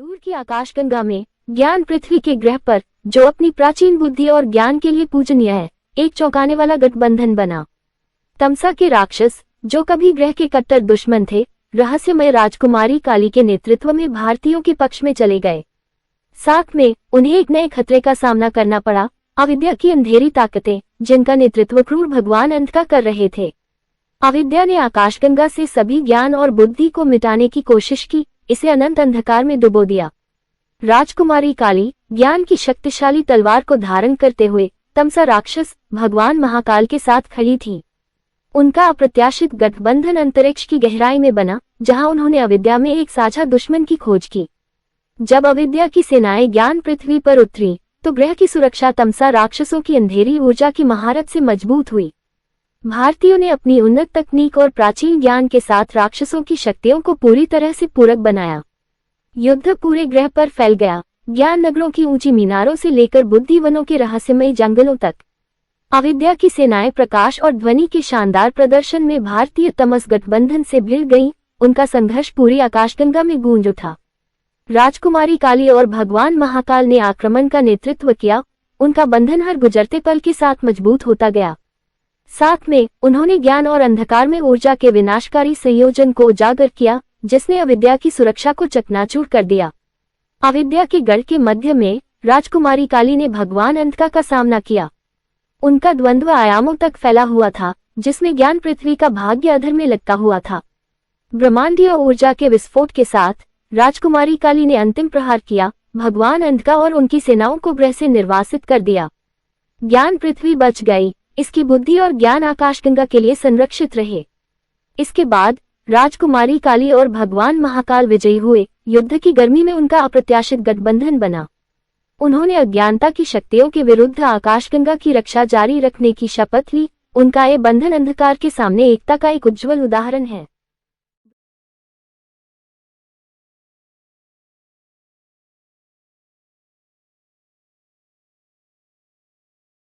दूर की आकाशगंगा में ज्ञान पृथ्वी के ग्रह पर, जो अपनी प्राचीन बुद्धि और ज्ञान के लिए पूजनीय है, एक चौंकाने वाला गठबंधन बना। तमसा के राक्षस, जो कभी ग्रह के कट्टर दुश्मन थे, रहस्यमय राजकुमारी काली के नेतृत्व में भारतीयों के पक्ष में चले गए। साथ में उन्हें एक नए खतरे का सामना करना पड़ा, अविद्या की अंधेरी ताकतें, जिनका नेतृत्व क्रूर भगवान अंधका कर रहे थे। अविद्या ने आकाशगंगा से सभी ज्ञान और बुद्धि को मिटाने की कोशिश की, इसे अनंत अंधकार में डुबो दिया। राजकुमारी काली ज्ञान की शक्तिशाली तलवार को धारण करते हुए तमसा राक्षस भगवान महाकाल के साथ खड़ी थी। उनका अप्रत्याशित गठबंधन अंतरिक्ष की गहराई में बना, जहां उन्होंने अविद्या में एक साझा दुश्मन की खोज की। जब अविद्या की सेनाएं ज्ञान पृथ्वी पर उतरी, तो ग्रह की सुरक्षा तमसा राक्षसों की अंधेरी ऊर्जा की महारत से मजबूत हुई। भारतीयों ने अपनी उन्नत तकनीक और प्राचीन ज्ञान के साथ राक्षसों की शक्तियों को पूरी तरह से पूरक बनाया। युद्ध पूरे ग्रह पर फैल गया, ज्ञान नगरों की ऊंची मीनारों से लेकर बुद्धिवनों के रहस्यमय जंगलों तक। अविद्या की सेनाएं प्रकाश और ध्वनि के शानदार प्रदर्शन में भारतीय तमस गठबंधन से भिड़ गईं, उनका संघर्ष पूरी आकाशगंगा में गूंज उठा। राजकुमारी काली और भगवान महाकाल ने आक्रमण का नेतृत्व किया, उनका बंधन हर गुजरते पल के साथ मजबूत होता गया। साथ में उन्होंने ज्ञान और अंधकार में ऊर्जा के विनाशकारी संयोजन को उजागर किया, जिसने अविद्या की सुरक्षा को चकनाचूर कर दिया। अविद्या के गढ़ के मध्य में राजकुमारी काली ने भगवान अंधका का सामना किया। उनका द्वंद्व आयामों तक फैला हुआ था, जिसमें ज्ञान पृथ्वी का भाग्य अधर में लटका हुआ था। ब्रह्मांडीय ऊर्जा के विस्फोट के साथ राजकुमारी काली ने अंतिम प्रहार किया, भगवान अंधका और उनकी सेनाओं को ग्रह से निर्वासित कर दिया। ज्ञान पृथ्वी बच गई, इसकी बुद्धि और ज्ञान आकाशगंगा के लिए संरक्षित रहे। इसके बाद राजकुमारी काली और भगवान महाकाल विजयी हुए। युद्ध की गर्मी में उनका अप्रत्याशित गठबंधन बना। उन्होंने अज्ञानता की शक्तियों के विरुद्ध आकाशगंगा की रक्षा जारी रखने की शपथ ली। उनका ये बंधन अंधकार के सामने एकता का एक उज्जवल उदाहरण है।